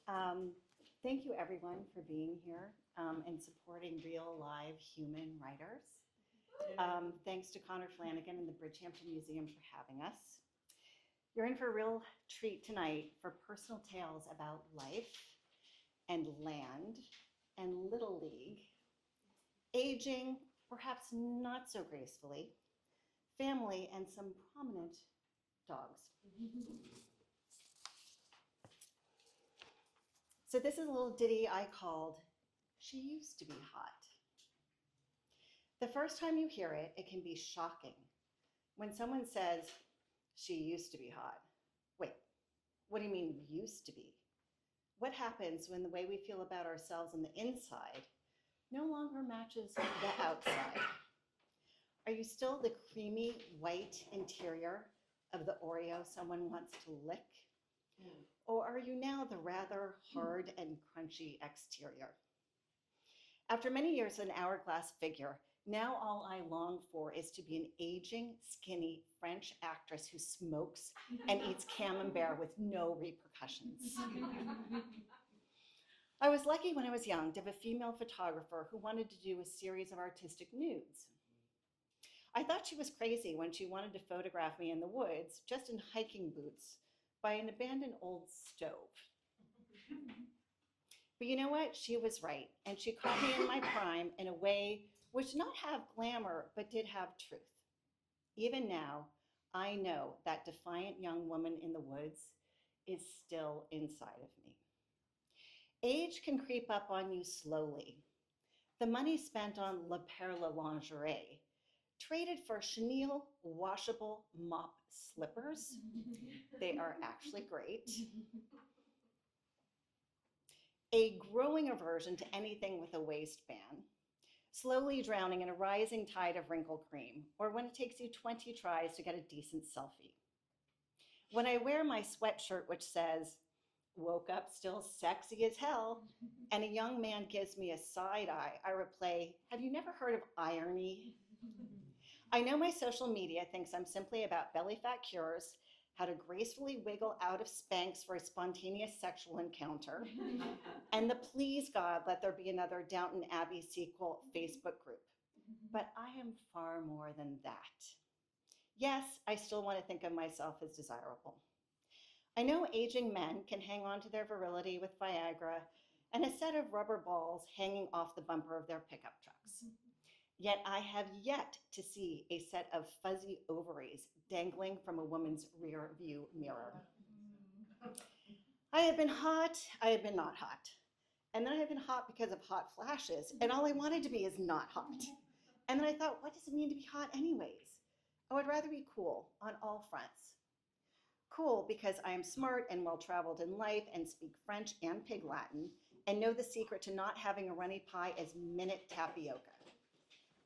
Thank you everyone for being here and supporting real live human writers. Thanks to Connor Flanagan and the Bridgehampton Museum for having us. You're in for a real treat tonight for personal tales about life and land and Little League, aging, perhaps not so gracefully, family, and some prominent dogs. So this is a little ditty I called She Used to Be Hot. The first time you hear it, it can be shocking. When someone says, she used to be hot. Wait, what do you mean used to be? What happens when the way we feel about ourselves on the inside no longer matches the outside? Are you still the creamy white interior of the Oreo someone wants to lick? Or are you now the rather hard and crunchy exterior? After many years an hourglass figure, now all I long for is to be an aging, skinny French actress who smokes and eats camembert with no repercussions. I was lucky when I was young to have a female photographer who wanted to do a series of artistic nudes. I thought she was crazy when she wanted to photograph me in the woods, just in hiking boots, by an abandoned old stove. But you know what? She was right, and she caught me in my prime in a way which did not have glamour, but did have truth. Even now, I know that defiant young woman in the woods is still inside of me. Age can creep up on you slowly. The money spent on La Perla lingerie, traded for chenille washable mop slippers. They are actually great. A growing aversion to anything with a waistband, slowly drowning in a rising tide of wrinkle cream, or when it takes you 20 tries to get a decent selfie. When I wear my sweatshirt which says, woke up still sexy as hell, and a young man gives me a side eye, I replay, have you never heard of irony? I know my social media thinks I'm simply about belly fat cures, how to gracefully wiggle out of Spanx for a spontaneous sexual encounter, and the please God let there be another Downton Abbey sequel Facebook group. But I am far more than that. Yes, I still want to think of myself as desirable. I know aging men can hang on to their virility with Viagra and a set of rubber balls hanging off the bumper of their pickup trucks. Yet I have yet to see a set of fuzzy ovaries dangling from a woman's rear view mirror. I have been hot, I have been not hot. And then I have been hot because of hot flashes, and all I wanted to be is not hot. And then I thought, what does it mean to be hot anyways? I would rather be cool on all fronts. Cool because I am smart and well-traveled in life and speak French and Pig Latin and know the secret to not having a runny pie is minute tapioca.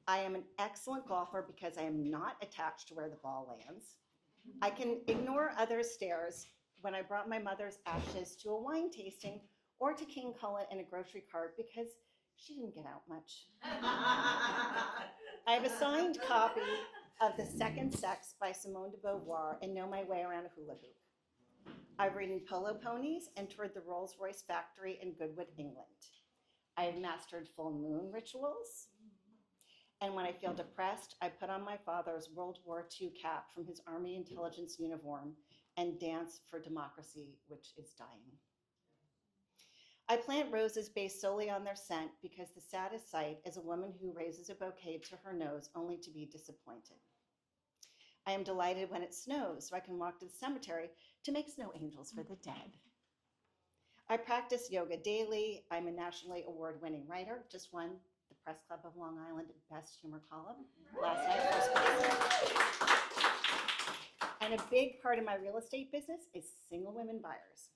I am an excellent golfer because I am not attached to where the ball lands. I can ignore others' stares when I brought my mother's ashes to a wine tasting or to King Cullen in a grocery cart because she didn't get out much. I have a signed copy of The Second Sex by Simone de Beauvoir and know my way around a hula hoop. I've ridden polo ponies and toured the Rolls-Royce factory in Goodwood, England. I have mastered full moon rituals. And when I feel depressed, I put on my father's World War II cap from his Army intelligence uniform and dance for democracy, which is dying. I plant roses based solely on their scent because the saddest sight is a woman who raises a bouquet to her nose only to be disappointed. I am delighted when it snows so I can walk to the cemetery to make snow angels for the dead. I practice yoga daily. I'm a nationally award-winning writer, just won the Press Club of Long Island Best Humor column last night. And a big part of my real estate business is single women buyers.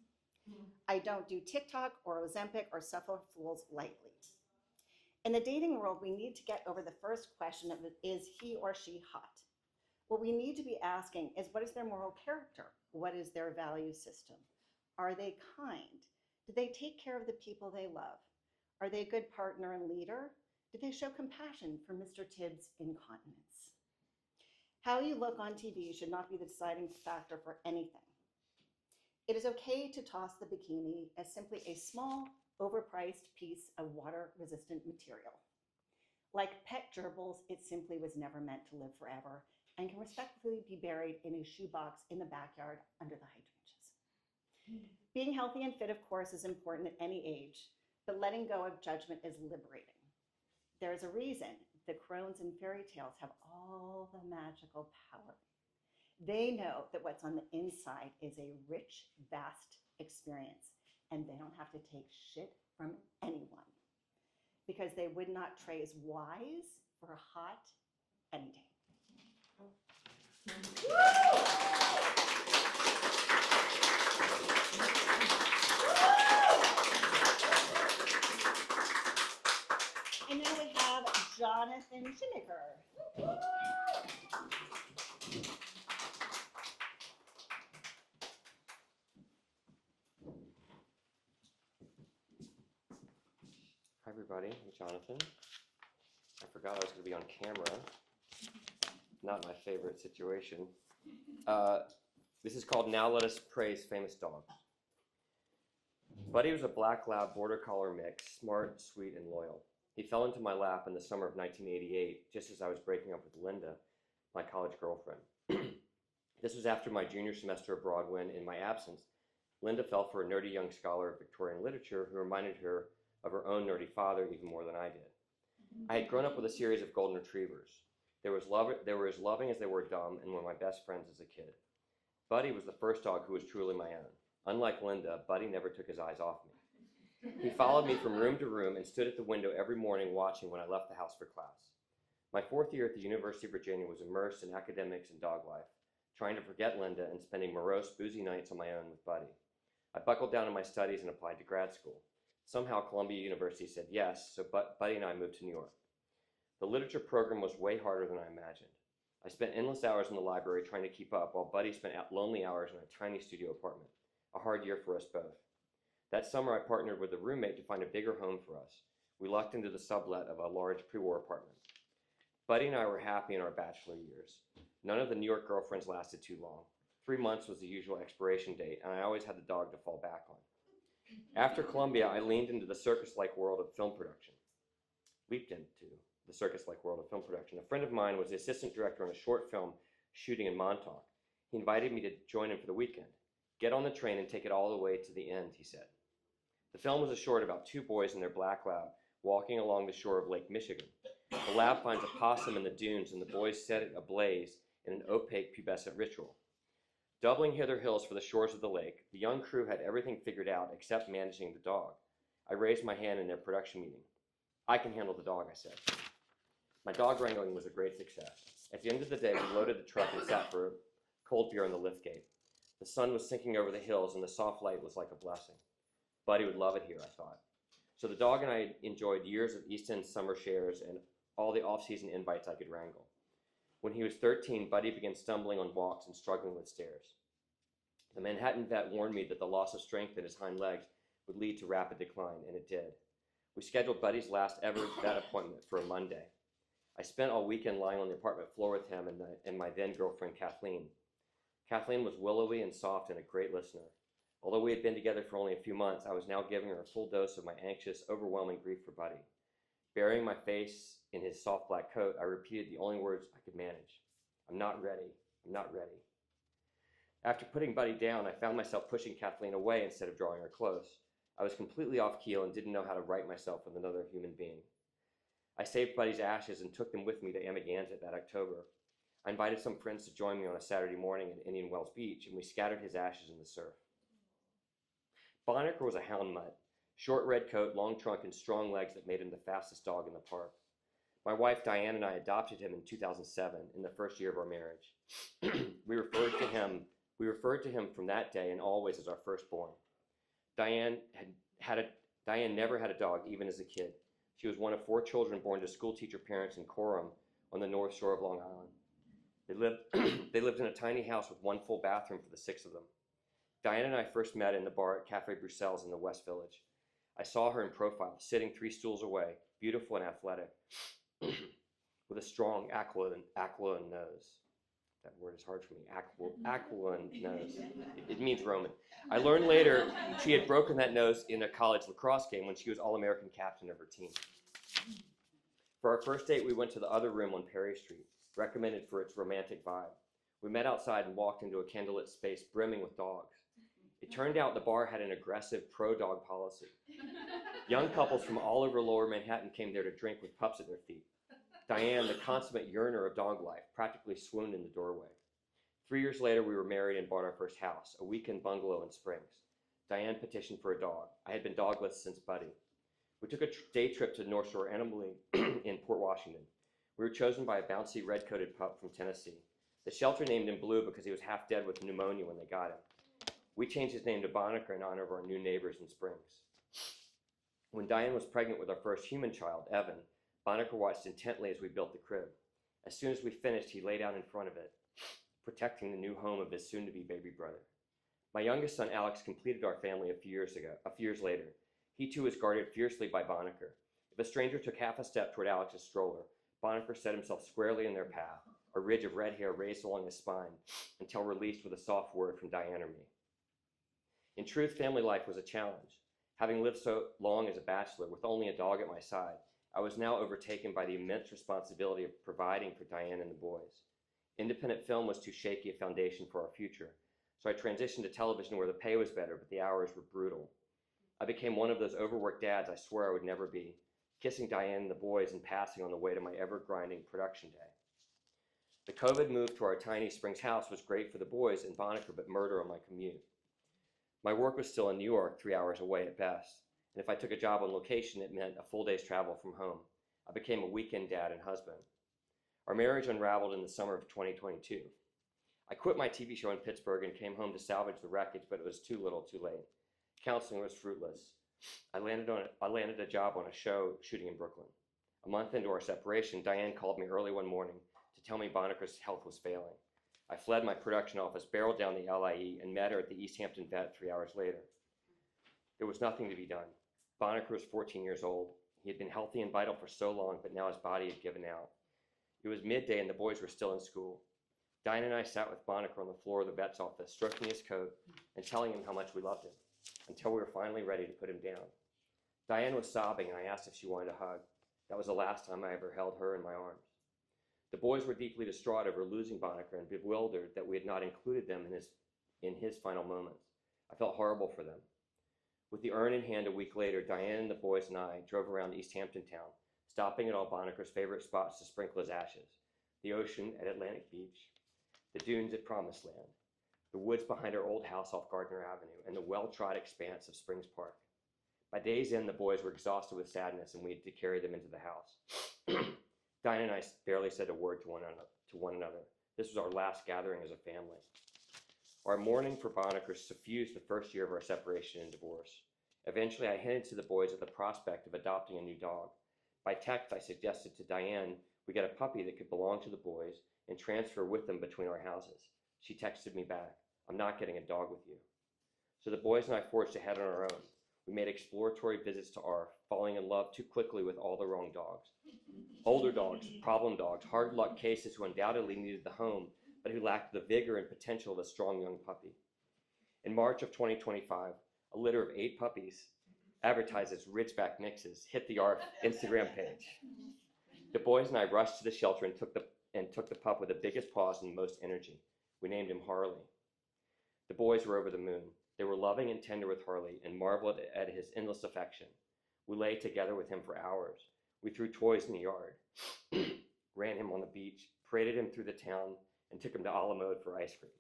I don't do TikTok or Ozempic or suffer fools lightly. In the dating world, we need to get over the first question of is he or she hot? What we need to be asking is what is their moral character? What is their value system? Are they kind? Do they take care of the people they love? Are they a good partner and leader? Do they show compassion for Mr. Tibbs' incontinence? How you look on TV should not be the deciding factor for anything. It is okay to toss the bikini as simply a small, overpriced piece of water-resistant material. Like pet gerbils, it simply was never meant to live forever and can respectfully be buried in a shoebox in the backyard under the hydrangeas. Being healthy and fit, of course, is important at any age, but letting go of judgment is liberating. There is a reason the crones in fairy tales have all the magical power. They know that what's on the inside is a rich, vast experience, and they don't have to take shit from anyone because they would not trade wise for hot any day. And now we have Jonathan Schinicker. Hi everybody, I'm Jonathan. I forgot I was going to be on camera. Not my favorite situation. This is called Now Let Us Praise Famous Dogs. Buddy was a black lab border collie mix, smart, sweet, and loyal. He fell into my lap in the summer of 1988, just as I was breaking up with Linda, my college girlfriend. This was after my junior semester abroad when, in my absence, Linda fell for a nerdy young scholar of Victorian literature who reminded her of her own nerdy father even more than I did. I had grown up with a series of golden retrievers. They were as loving as they were dumb and were my best friends as a kid. Buddy was the first dog who was truly my own. Unlike Linda, Buddy never took his eyes off me. He followed me from room to room and stood at the window every morning watching when I left the house for class. My fourth year at the University of Virginia was immersed in academics and dog life, trying to forget Linda and spending morose, boozy nights on my own with Buddy. I buckled down in my studies and applied to grad school. Somehow Columbia University said yes, so Buddy and I moved to New York. The literature program was way harder than I imagined. I spent endless hours in the library trying to keep up, while Buddy spent lonely hours in a tiny studio apartment. A hard year for us both. That summer I partnered with a roommate to find a bigger home for us. We lucked into the sublet of a large pre-war apartment. Buddy and I were happy in our bachelor years. None of the New York girlfriends lasted too long. 3 months was the usual expiration date, and I always had the dog to fall back on. After Columbia, I leaned into the circus-like world of film production. Leaped into the circus-like world of film production. A friend of mine was the assistant director on a short film shooting in Montauk. He invited me to join him for the weekend. Get on the train and take it all the way to the end, he said. The film was a short about 2 boys and their black lab walking along the shore of Lake Michigan. The lab finds a possum in the dunes, and the boys set it ablaze in an opaque pubescent ritual. Doubling hither hills for the shores of the lake, the young crew had everything figured out except managing the dog. I raised my hand in their production meeting. I can handle the dog, I said. My dog wrangling was a great success. At the end of the day, we loaded the truck and sat for cold beer on the liftgate. The sun was sinking over the hills, and the soft light was like a blessing. Buddy would love it here, I thought. So the dog and I enjoyed years of East End summer shares and all the off-season invites I could wrangle. When he was 13, Buddy began stumbling on walks and struggling with stairs. The Manhattan vet warned me that the loss of strength in his hind legs would lead to rapid decline, and it did. We scheduled Buddy's last ever vet appointment for a Monday. I spent all weekend lying on the apartment floor with him and my then-girlfriend Kathleen. Kathleen was willowy and soft and a great listener. Although we had been together for only a few months, I was now giving her a full dose of my anxious, overwhelming grief for Buddy. Burying my face in his soft black coat, I repeated the only words I could manage. I'm not ready. I'm not ready. After putting Buddy down, I found myself pushing Kathleen away instead of drawing her close. I was completely off keel and didn't know how to right myself with another human being. I saved Buddy's ashes and took them with me to Amagansett that October. I invited some friends to join me on a Saturday morning at Indian Wells Beach, and we scattered his ashes in the surf. Bonnicker was a hound mutt. Short red coat, long trunk, and strong legs that made him the fastest dog in the park. My wife Diane and I adopted him in 2007, in the first year of our marriage. We referred to him from that day and always as our firstborn. Diane never had a dog, even as a kid. She was one of 4 children born to schoolteacher parents in Coram on the north shore of Long Island. They lived in a tiny house with 1 full bathroom for the 6 of them. Diane and I first met in the bar at Café Bruxelles in the West Village. I saw her in profile, sitting 3 stools away, beautiful and athletic, with a strong aquiline nose. that word is hard for me, aquiline nose. It means Roman. I learned later she had broken that nose in a college lacrosse game when she was All-American captain of her team. For our first date, we went to the other room on Perry Street, recommended for its romantic vibe. We met outside and walked into a candlelit space brimming with dogs. It turned out the bar had an aggressive pro-dog policy. Young couples from all over Lower Manhattan came there to drink with pups at their feet. Diane, the consummate yearner of dog life, practically swooned in the doorway. 3 years later, we were married and bought our first house, a weekend bungalow in Springs. Diane petitioned for a dog. I had been dogless since Buddy. We took a day trip to North Shore Animal League in Port Washington. We were chosen by a bouncy red-coated pup from Tennessee. The shelter named him Blue because he was half dead with pneumonia when they got him. We changed his name to Bonacker in honor of our new neighbors in Springs. When Diane was pregnant with our first human child, Evan, Bonacker watched intently as we built the crib. As soon as we finished, he lay down in front of it, protecting the new home of his soon-to-be baby brother. My youngest son, Alex, completed our family a few years later. He too was guarded fiercely by Bonacker. If a stranger took half a step toward Alex's stroller, Bonacker set himself squarely in their path, a ridge of red hair raised along his spine, until released with a soft word from Diane or me. In truth, family life was a challenge. Having lived so long as a bachelor with only a dog at my side, I was now overtaken by the immense responsibility of providing for Diane and the boys. Independent film was too shaky a foundation for our future, so I transitioned to television where the pay was better, but the hours were brutal. I became one of those overworked dads I swore I would never be, kissing Diane and the boys and passing on the way to my ever-grinding production day. The COVID move to our tiny Springs house was great for the boys and Bonacker, but murder on my commute. My work was still in New York, 3 hours away at best. And if I took a job on location, it meant a full day's travel from home. I became a weekend dad and husband. Our marriage unraveled in the summer of 2022. I quit my TV show in Pittsburgh and came home to salvage the wreckage, but it was too little too late. Counseling was fruitless. I landed a job on a show shooting in Brooklyn. A month into our separation, Diane called me early one morning to tell me Bonacker's health was failing. I fled my production office, barreled down the LIE, and met her at the East Hampton vet 3 hours later. There was nothing to be done. Bonacker was 14 years old. He had been healthy and vital for so long, but now his body had given out. It was midday and the boys were still in school. Diane and I sat with Bonacker on the floor of the vet's office, stroking his coat and telling him how much we loved him, until we were finally ready to put him down. Diane was sobbing and I asked if she wanted a hug. That was the last time I ever held her in my arms. The boys were deeply distraught over losing Bonacker and bewildered that we had not included them in his final moments. I felt horrible for them. With the urn in hand a week later, Diane and the boys and I drove around East Hampton town, stopping at all Bonacker's favorite spots to sprinkle his ashes. The ocean at Atlantic Beach, the dunes at Promised Land, the woods behind our old house off Gardner Avenue, and the well-trod expanse of Springs Park. By day's end, the boys were exhausted with sadness and we had to carry them into the house. Diane and I barely said a word to one another. This was our last gathering as a family. Our mourning for Bonacker suffused the first year of our separation and divorce. Eventually, I hinted to the boys at the prospect of adopting a new dog. By text, I suggested to Diane we get a puppy that could belong to the boys and transfer with them between our houses. She texted me back, "I'm not getting a dog with you." So the boys and I forged ahead on our own. We made exploratory visits to ARF, falling in love too quickly with all the wrong dogs. Older dogs, problem dogs, hard luck cases who undoubtedly needed the home, but who lacked the vigor and potential of a strong young puppy. In March of 2025, a litter of 8 puppies, advertised as Ridgeback mixes, hit the ARF Instagram page. The boys and I rushed to the shelter and took the pup with the biggest paws and most energy. We named him Harley. The boys were over the moon. They were loving and tender with Harley and marveled at his endless affection. We lay together with him for hours. We threw toys in the yard, ran him on the beach, paraded him through the town, and took him to a la mode for ice cream.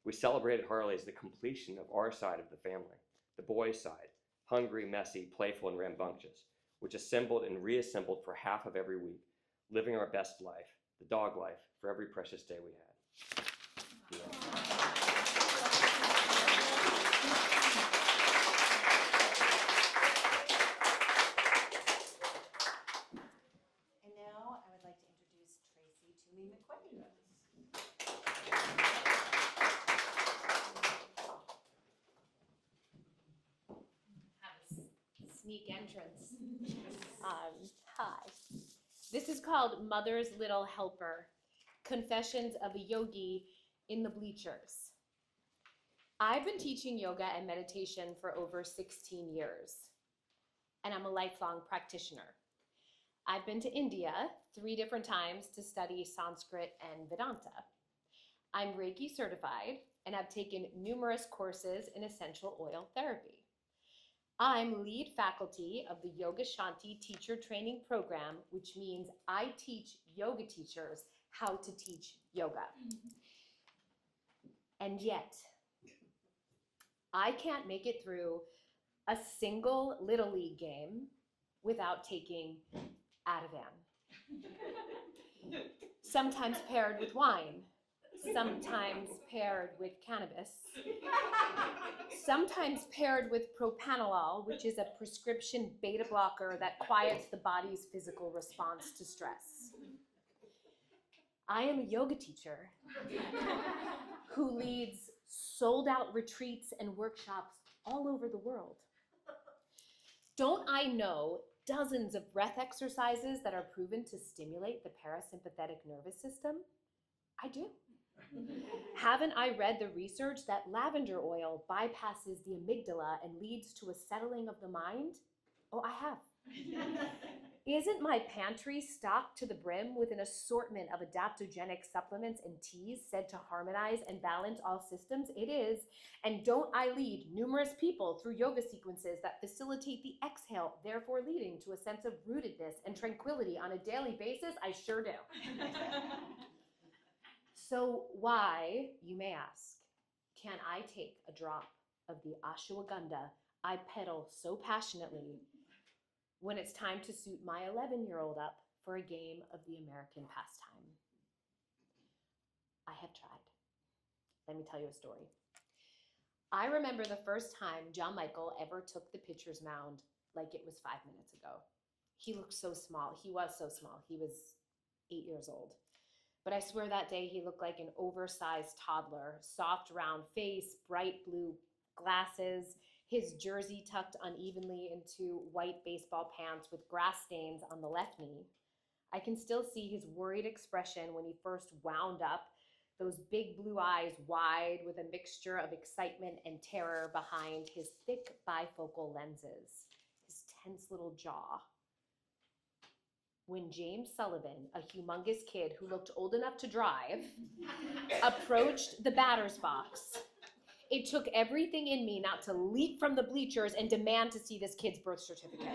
We celebrated Harley as the completion of our side of the family, the boys' side, hungry, messy, playful, and rambunctious, which assembled and reassembled for half of every week, living our best life, the dog life, for every precious day we had. Yeah. And now I would like to introduce Tracy Toomey McQuaid. Sneak entrance. Hi. This is called Mother's Little Helper. Confessions of a Yogi in the Bleachers. I've been teaching yoga and meditation for over 16 years, and I'm a lifelong practitioner. I've been to India 3 different times to study Sanskrit and Vedanta. I'm Reiki certified and have taken numerous courses in essential oil therapy. I'm lead faculty of the Yoga Shanti Teacher Training Program, which means I teach yoga teachers how to teach yoga. And yet, I can't make it through a single Little League game without taking Ativan. Sometimes paired with wine, sometimes paired with cannabis, sometimes paired with propanolol, which is a prescription beta blocker that quiets the body's physical response to stress. I am a yoga teacher who leads sold-out retreats and workshops all over the world. Don't I know dozens of breath exercises that are proven to stimulate the parasympathetic nervous system? I do. Haven't I read the research that lavender oil bypasses the amygdala and leads to a settling of the mind? Oh, I have. Isn't my pantry stocked to the brim with an assortment of adaptogenic supplements and teas said to harmonize and balance all systems? It is. And don't I lead numerous people through yoga sequences that facilitate the exhale, therefore leading to a sense of rootedness and tranquility on a daily basis? I sure do. So why, you may ask, can I take a drop of the ashwagandha I peddle so passionately when it's time to suit my 11-year-old up for a game of the American pastime? I have tried. Let me tell you a story. I remember the first time John Michael ever took the pitcher's mound like it was 5 minutes ago. He looked so small. He was so small. He was 8 years old. But I swear that day he looked like an oversized toddler, soft round face, bright blue glasses, his jersey tucked unevenly into white baseball pants with grass stains on the left knee. I can still see his worried expression when he first wound up, those big blue eyes wide with a mixture of excitement and terror behind his thick bifocal lenses, his tense little jaw. When James Sullivan, a humongous kid who looked old enough to drive, approached the batter's box, it took everything in me not to leap from the bleachers and demand to see this kid's birth certificate.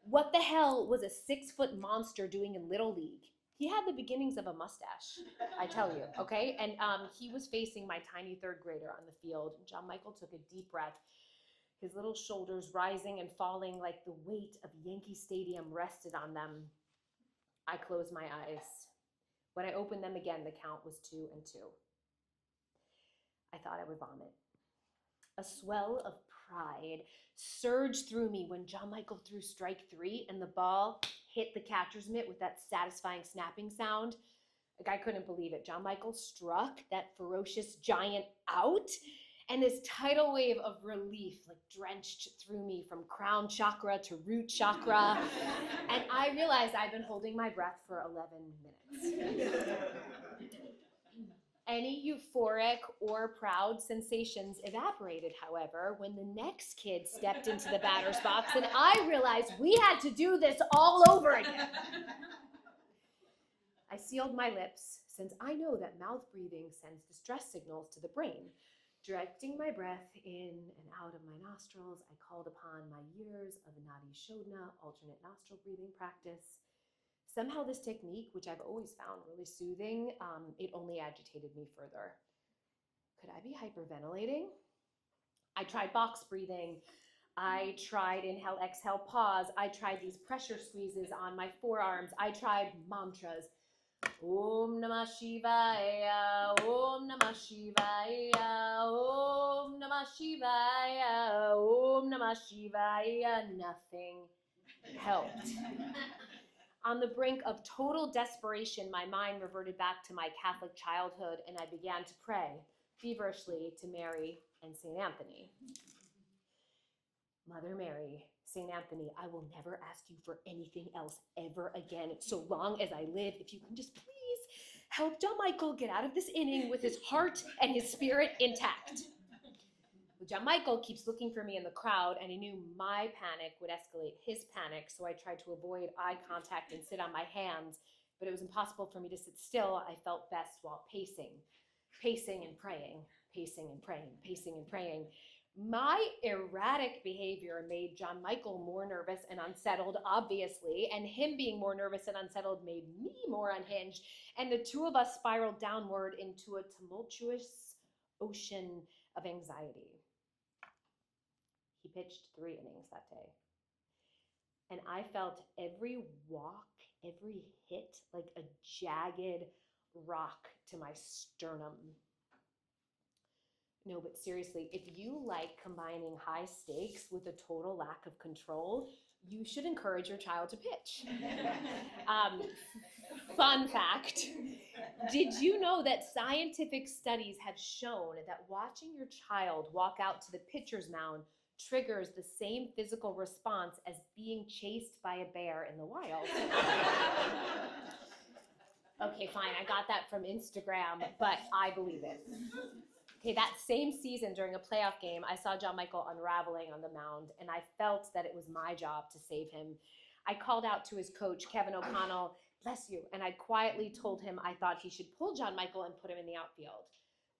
What the hell was a 6-foot monster doing in Little League? He had the beginnings of a mustache, I tell you, okay? And he was facing my tiny 3rd grader on the field. John Michael took a deep breath, his little shoulders rising and falling like the weight of Yankee Stadium rested on them. I closed my eyes. When I opened them again, the count was 2-2. I thought I would vomit. A swell of pride surged through me when John Michael threw strike 3 and the ball hit the catcher's mitt with that satisfying snapping sound. Like, I couldn't believe it. John Michael struck that ferocious giant out, and this tidal wave of relief like drenched through me from crown chakra to root chakra. And I realized I'd been holding my breath for 11 minutes. Any euphoric or proud sensations evaporated, however, when the next kid stepped into the batter's box and I realized we had to do this all over again. I sealed my lips, since I know that mouth breathing sends distress signals to the brain. Directing my breath in and out of my nostrils, I called upon my years of Nadi Shodhana, alternate nostril breathing practice. Somehow this technique, which I've always found really soothing, it only agitated me further. Could I be hyperventilating? I tried box breathing. I tried inhale, exhale, pause. I tried these pressure squeezes on my forearms. I tried mantras. Om Namah Shivaya, Om Namah Shivaya, Om Namah Shivaya, Om Namah Shivaya. Nothing helped. On the brink of total desperation, my mind reverted back to my Catholic childhood, and I began to pray feverishly to Mary and St. Anthony. Mother Mary, St. Anthony, I will never ask you for anything else ever again, so long as I live. If you can just please help John Michael get out of this inning with his heart and his spirit intact. John Michael keeps looking for me in the crowd, and he knew my panic would escalate his panic, so I tried to avoid eye contact and sit on my hands, but it was impossible for me to sit still. I felt best while pacing and praying, pacing and praying, pacing and praying. My erratic behavior made John Michael more nervous and unsettled, obviously, and him being more nervous and unsettled made me more unhinged, and the two of us spiraled downward into a tumultuous ocean of anxiety. He pitched 3 innings that day, and I felt every walk, every hit like a jagged rock to my sternum. No, but seriously, if you like combining high stakes with a total lack of control, you should encourage your child to pitch. Fun fact, did you know that scientific studies have shown that watching your child walk out to the pitcher's mound triggers the same physical response as being chased by a bear in the wild? Okay, fine, I got that from Instagram, but I believe it. Okay, that same season during a playoff game, I saw John Michael unraveling on the mound, and I felt that it was my job to save him. I called out to his coach, Kevin O'Connell, bless you, and I quietly told him I thought he should pull John Michael and put him in the outfield.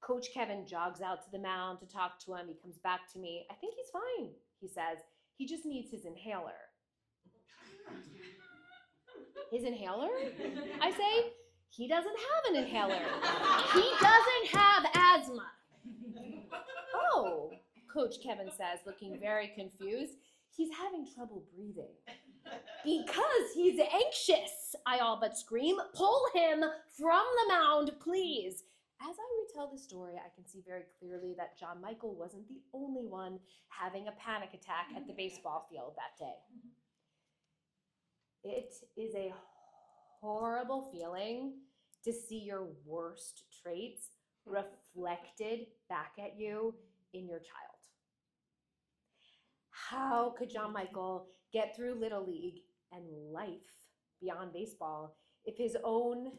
Coach Kevin jogs out to the mound to talk to him. He comes back to me. I think he's fine, he says. He just needs his inhaler. His inhaler? I say, he doesn't have an inhaler. He doesn't have asthma. Oh, Coach Kevin says, looking very confused. He's having trouble breathing. Because he's anxious, I all but scream. Pull him from the mound, please. As I retell the story, I can see very clearly that John Michael wasn't the only one having a panic attack at the baseball field that day. It is a horrible feeling to see your worst traits reflected back at you in your child. How could John Michael get through Little League and life beyond baseball if his own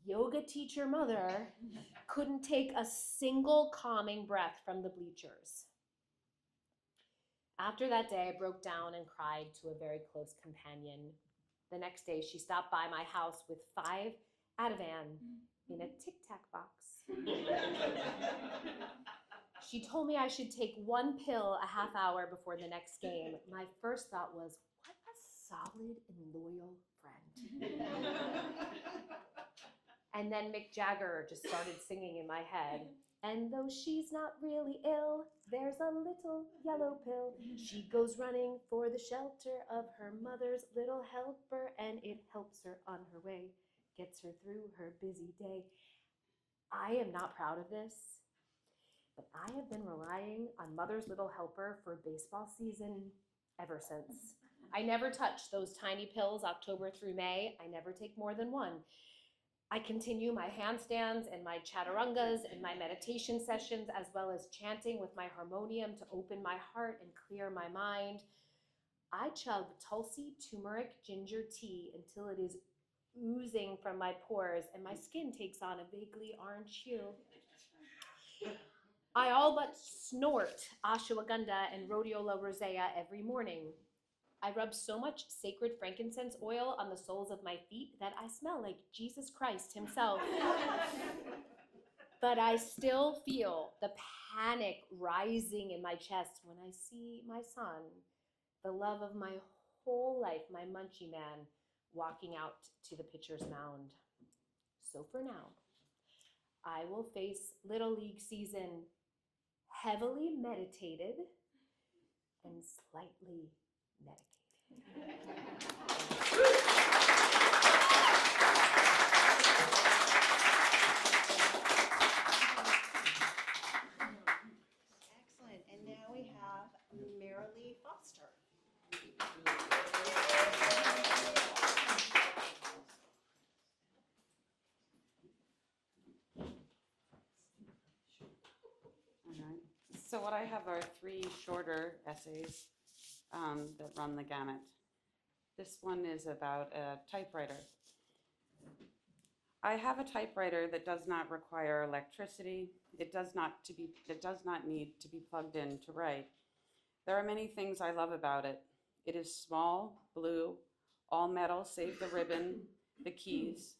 yoga teacher mother couldn't take a single calming breath from the bleachers? After that day, I broke down and cried to a very close companion. The next day, she stopped by my house with 5 Ativan in a Tic Tac box. She told me I should take 1 pill a half hour before the next game. My first thought was, what a solid and loyal friend. And then Mick Jagger just started singing in my head. And though she's not really ill, there's a little yellow pill. She goes running for the shelter of her mother's little helper, and it helps her on her way, gets her through her busy day. I am not proud of this, but I have been relying on Mother's Little Helper for baseball season ever since. I never touch those tiny pills October through May. I never take more than 1. I continue my handstands and my chaturangas and my meditation sessions, as well as chanting with my harmonium to open my heart and clear my mind. I chug Tulsi turmeric ginger tea until it is oozing from my pores and my skin takes on a vaguely orange hue. I all but snort ashwagandha and rhodiola rosea every morning. I rub so much sacred frankincense oil on the soles of my feet that I smell like Jesus Christ himself. But I still feel the panic rising in my chest when I see my son, the love of my whole life, my munchie man, walking out to the pitcher's mound. So for now, I will face Little League season heavily meditated and slightly medicated. Excellent. And now we have Marilee Foster. So what I have are 3 shorter essays that run the gamut. This one is about a typewriter. I have a typewriter that does not require electricity. It does not need to be plugged in to write. There are many things I love about it. It is small, blue, all metal save the ribbon, the keys.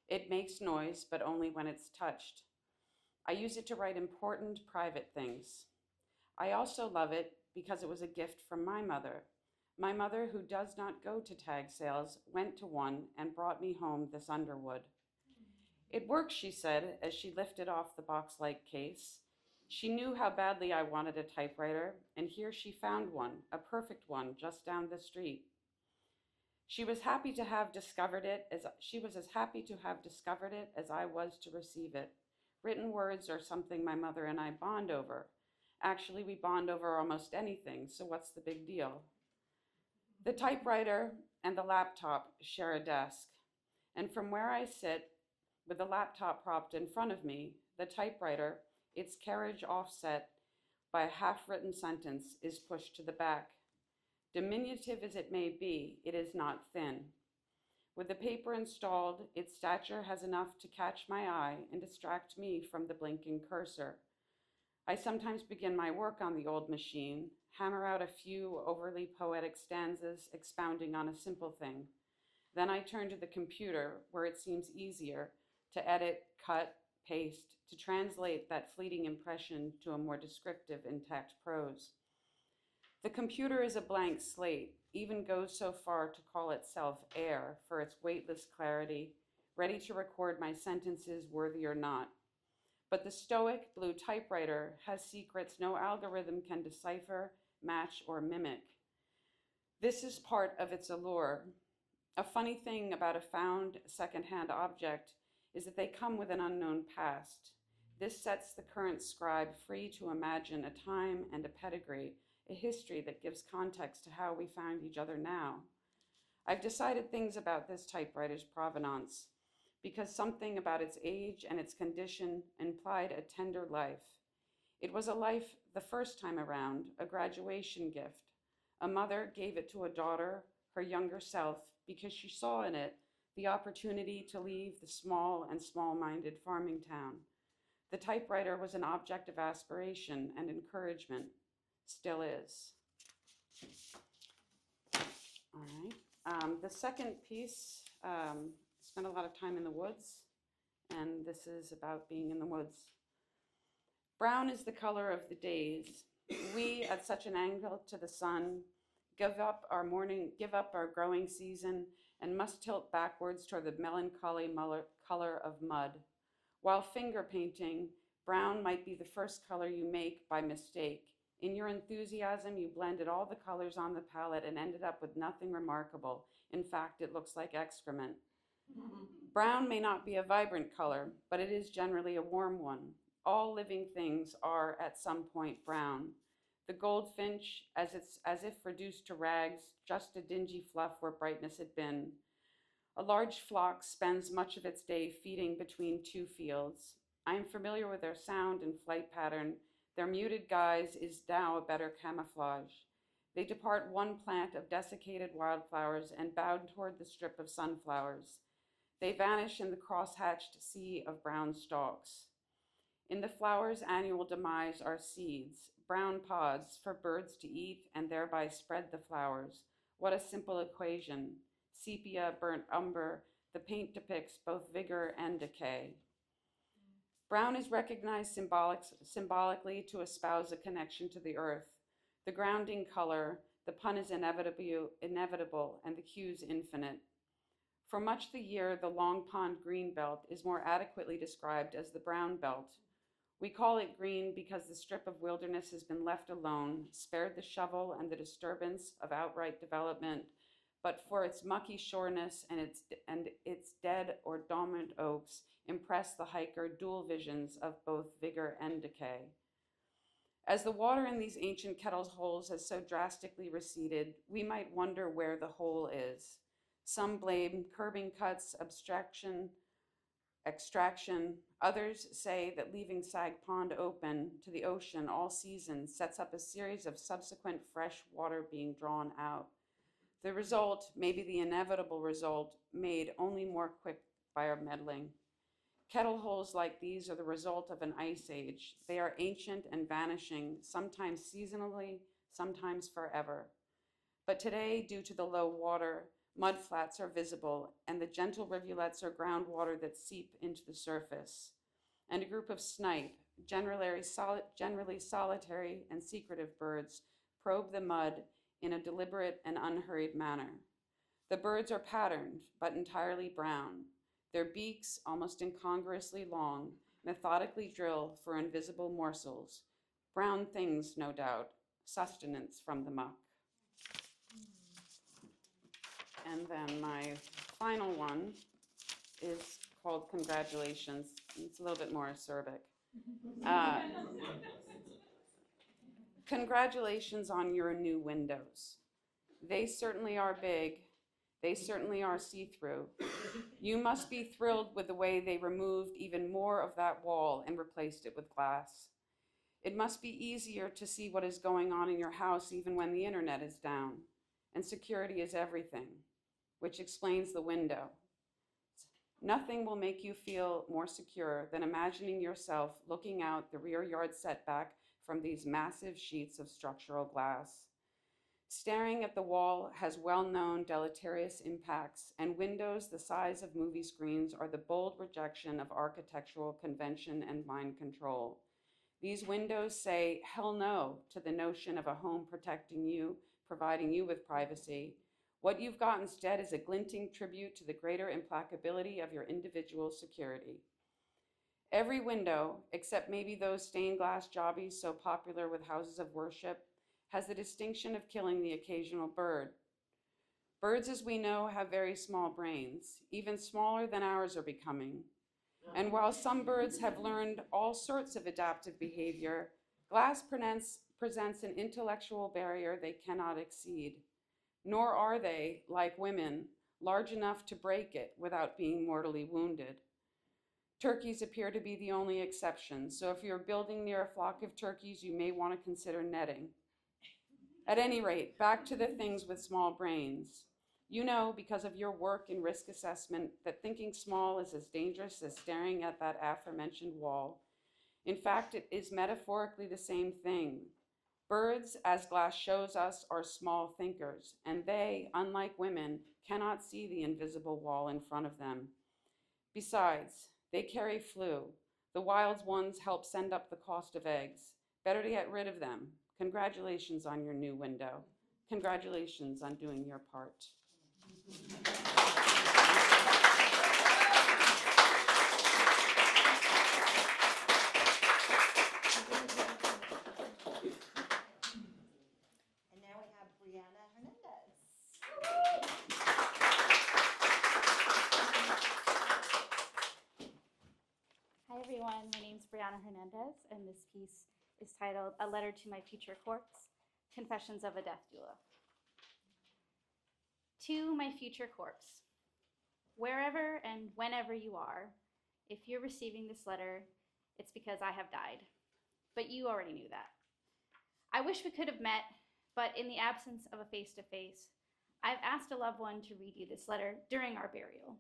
It makes noise, but only when it's touched. I use it to write important, private things. I also love it because it was a gift from my mother. My mother, who does not go to tag sales, went to one and brought me home this Underwood. It works, she said, as she lifted off the box-like case. She knew how badly I wanted a typewriter, and here she found one, a perfect one, just down the street. She was happy to have discovered it as I was to receive it. Written words are something my mother and I bond over. Actually, we bond over almost anything, so what's the big deal? The typewriter and the laptop share a desk, and from where I sit, with the laptop propped in front of me, the typewriter, its carriage offset by a half-written sentence, is pushed to the back. Diminutive as it may be, it is not thin. With the paper installed, its stature has enough to catch my eye and distract me from the blinking cursor. I sometimes begin my work on the old machine, hammer out a few overly poetic stanzas expounding on a simple thing. Then I turn to the computer, where it seems easier to edit, cut, paste, to translate that fleeting impression to a more descriptive, intact prose. The computer is a blank slate, even goes so far to call itself air for its weightless clarity, ready to record my sentences worthy or not. But the stoic blue typewriter has secrets no algorithm can decipher, match, or mimic. This is part of its allure. A funny thing about a found secondhand object is that they come with an unknown past. This sets the current scribe free to imagine a time and a pedigree, a history that gives context to how we found each other now. I've decided things about this typewriter's provenance, because something about its age and its condition implied a tender life. It was a life the first time around, a graduation gift. A mother gave it to a daughter, her younger self, because she saw in it the opportunity to leave the small and small-minded farming town. The typewriter was an object of aspiration and encouragement, still is. All right. The second piece, spent a lot of time in the woods, and this is about being in the woods. Brown is the color of the days. We, at such an angle to the sun, give up our growing season, and must tilt backwards toward the melancholy color of mud. While finger painting, brown might be the first color you make by mistake. In your enthusiasm, you blended all the colors on the palette and ended up with nothing remarkable. In fact, it looks like excrement. Brown may not be a vibrant color, but it is generally a warm one. All living things are at some point brown. The goldfinch, as if reduced to rags, just a dingy fluff where brightness had been. A large flock spends much of its day feeding between two fields. I am familiar with their sound and flight pattern. Their muted guise is now a better camouflage. They depart one plant of desiccated wildflowers and bound toward the strip of sunflowers. They vanish in the cross-hatched sea of brown stalks. In the flower's annual demise are seeds, brown pods for birds to eat and thereby spread the flowers. What a simple equation. Sepia, burnt umber, the paint depicts both vigor and decay. Brown is recognized symbolically to espouse a connection to the earth. The grounding color, the pun is inevitable, and the cue's infinite. For much of the year, the Long Pond green belt is more adequately described as the brown belt. We call it green because the strip of wilderness has been left alone, spared the shovel and the disturbance of outright development, but for its mucky shoreness and its dead or dormant oaks impress the hiker dual visions of both vigor and decay. As the water in these ancient kettle holes has so drastically receded, we might wonder where the hole is. Some blame curbing cuts, extraction. Others say that leaving Sag Pond open to the ocean all season sets up a series of subsequent fresh water being drawn out. The result, maybe the inevitable result, made only more quick by our meddling. Kettle holes like these are the result of an ice age. They are ancient and vanishing, sometimes seasonally, sometimes forever. But today, due to the low water, mudflats are visible, and the gentle rivulets are groundwater that seep into the surface. And a group of snipe, generally solitary and secretive birds, probe the mud in a deliberate and unhurried manner. The birds are patterned, but entirely brown. Their beaks, almost incongruously long, methodically drill for invisible morsels. Brown things, no doubt, sustenance from the muck. And then my final one is called Congratulations. It's a little bit more acerbic. Congratulations on your new windows. They certainly are big. They certainly are see-through. You must be thrilled with the way they removed even more of that wall and replaced it with glass. It must be easier to see what is going on in your house even when the internet is down. And security is everything, which explains the window. Nothing will make you feel more secure than imagining yourself looking out the rear yard setback from these massive sheets of structural glass. Staring at the wall has well-known deleterious impacts, and windows the size of movie screens are the bold rejection of architectural convention and mind control. These windows say hell no to the notion of a home protecting you, providing you with privacy. What you've got instead is a glinting tribute to the greater implacability of your individual security. Every window, except maybe those stained glass jobbies so popular with houses of worship, has the distinction of killing the occasional bird. Birds, as we know, have very small brains, even smaller than ours are becoming. And while some birds have learned all sorts of adaptive behavior, glass presents an intellectual barrier they cannot exceed. Nor are they, like women, large enough to break it without being mortally wounded. Turkeys appear to be the only exception, so if you're building near a flock of turkeys, you may want to consider netting. At any rate, back to the things with small brains. You know, because of your work in risk assessment, that thinking small is as dangerous as staring at that aforementioned wall. In fact, it is metaphorically the same thing. Birds, as glass shows us, are small thinkers, and they, unlike women, cannot see the invisible wall in front of them. Besides, they carry flu. The wild ones help send up the cost of eggs. Better to get rid of them. Congratulations on your new window. Congratulations on doing your part. And now we have Brianna Hernandez. Hi everyone, my name is Brianna Hernandez, and this piece is titled A Letter to My Future Corpse, Confessions of a Death Doula. To my future corpse, wherever and whenever you are, if you're receiving this letter, it's because I have died. But you already knew that. I wish we could have met, but in the absence of a face-to-face, I've asked a loved one to read you this letter during our burial.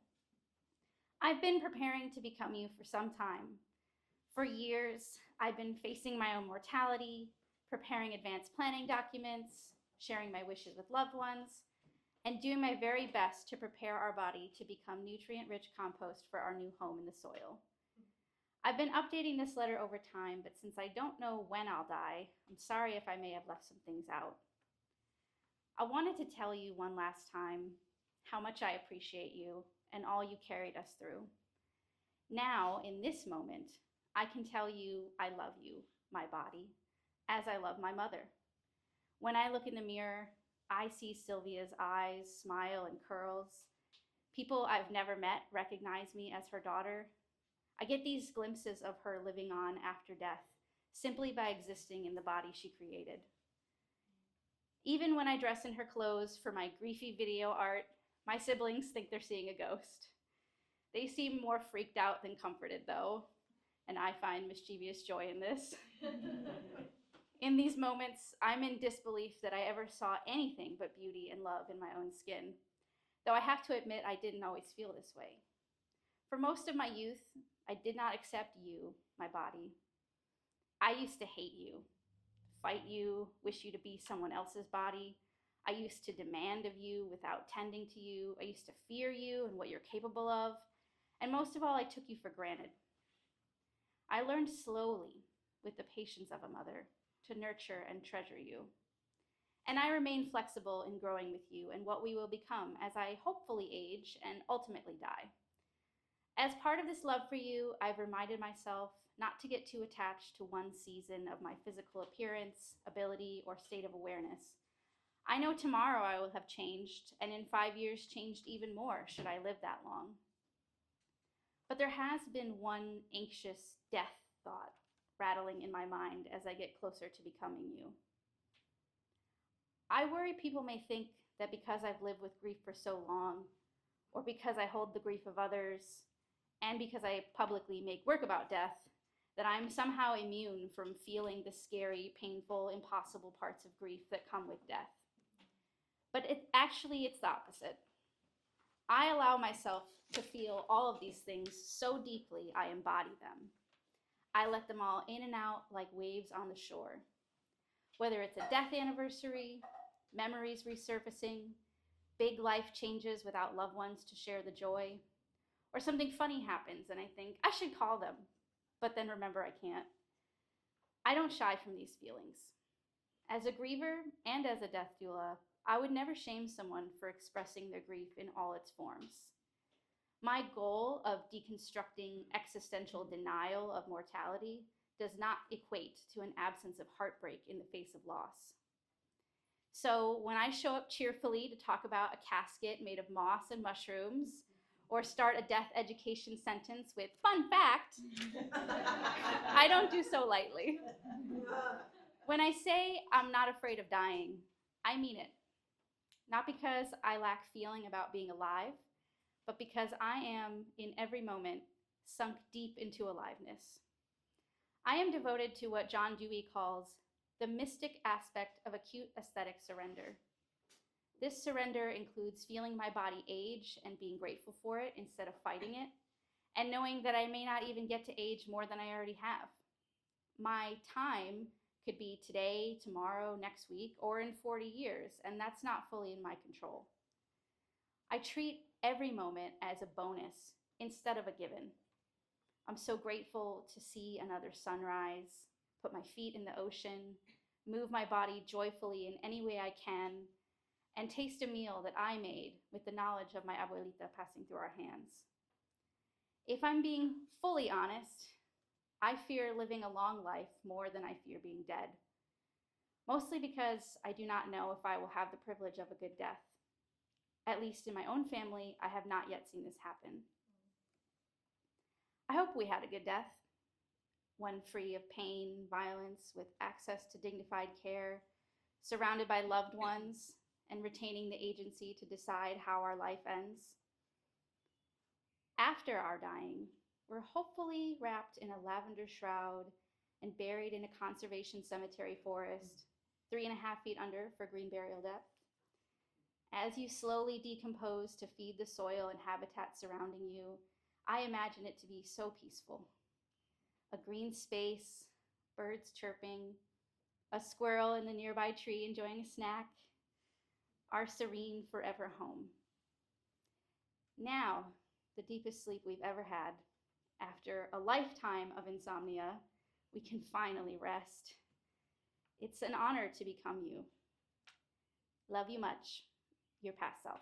I've been preparing to become you for some time. For years, I've been facing my own mortality, preparing advanced planning documents, sharing my wishes with loved ones, and doing my very best to prepare our body to become nutrient-rich compost for our new home in the soil. I've been updating this letter over time, but since I don't know when I'll die, I'm sorry if I may have left some things out. I wanted to tell you one last time how much I appreciate you and all you carried us through. Now, in this moment, I can tell you I love you, my body, as I love my mother. When I look in the mirror, I see Sylvia's eyes, smile, and curls. People I've never met recognize me as her daughter. I get these glimpses of her living on after death, simply by existing in the body she created. Even when I dress in her clothes for my griefy video art, my siblings think they're seeing a ghost. They seem more freaked out than comforted, though, and I find mischievous joy in this. In these moments, I'm in disbelief that I ever saw anything but beauty and love in my own skin, though I have to admit I didn't always feel this way. For most of my youth, I did not accept you, my body. I used to hate you, fight you, wish you to be someone else's body. I used to demand of you without tending to you. I used to fear you and what you're capable of. And most of all, I took you for granted. I learned slowly, with the patience of a mother, to nurture and treasure you. And I remain flexible in growing with you and what we will become as I hopefully age and ultimately die. As part of this love for you, I've reminded myself not to get too attached to one season of my physical appearance, ability, or state of awareness. I know tomorrow I will have changed, and in 5 years changed even more should I live that long. But there has been one anxious death thought rattling in my mind as I get closer to becoming you. I worry people may think that because I've lived with grief for so long, or because I hold the grief of others, and because I publicly make work about death, that I'm somehow immune from feeling the scary, painful, impossible parts of grief that come with death. But it's the opposite. I allow myself to feel all of these things so deeply I embody them. I let them all in and out like waves on the shore. Whether it's a death anniversary, memories resurfacing, big life changes without loved ones to share the joy, or something funny happens and I think, I should call them, but then remember I can't. I don't shy from these feelings. As a griever and as a death doula, I would never shame someone for expressing their grief in all its forms. My goal of deconstructing existential denial of mortality does not equate to an absence of heartbreak in the face of loss. So when I show up cheerfully to talk about a casket made of moss and mushrooms, or start a death education sentence with, fun fact, I don't do so lightly. When I say I'm not afraid of dying, I mean it. Not because I lack feeling about being alive, but because I am, in every moment, sunk deep into aliveness. I am devoted to what John Dewey calls the mystic aspect of acute aesthetic surrender. This surrender includes feeling my body age and being grateful for it instead of fighting it, and knowing that I may not even get to age more than I already have. My time could be today, tomorrow, next week, or in 40 years, and that's not fully in my control. I treat every moment as a bonus instead of a given. I'm so grateful to see another sunrise, put my feet in the ocean, move my body joyfully in any way I can, and taste a meal that I made with the knowledge of my abuelita passing through our hands. If I'm being fully honest, I fear living a long life more than I fear being dead, mostly because I do not know if I will have the privilege of a good death. At least in my own family, I have not yet seen this happen. I hope we had a good death, one free of pain, violence, with access to dignified care, surrounded by loved ones, and retaining the agency to decide how our life ends. After our dying, we're hopefully wrapped in a lavender shroud and buried in a conservation cemetery forest, 3.5 feet under for green burial depth. As you slowly decompose to feed the soil and habitat surrounding you, I imagine it to be so peaceful. A green space, birds chirping, a squirrel in the nearby tree enjoying a snack, our serene forever home. Now, the deepest sleep we've ever had, after a lifetime of insomnia, we can finally rest. It's an honor to become you. Love you much, your past self.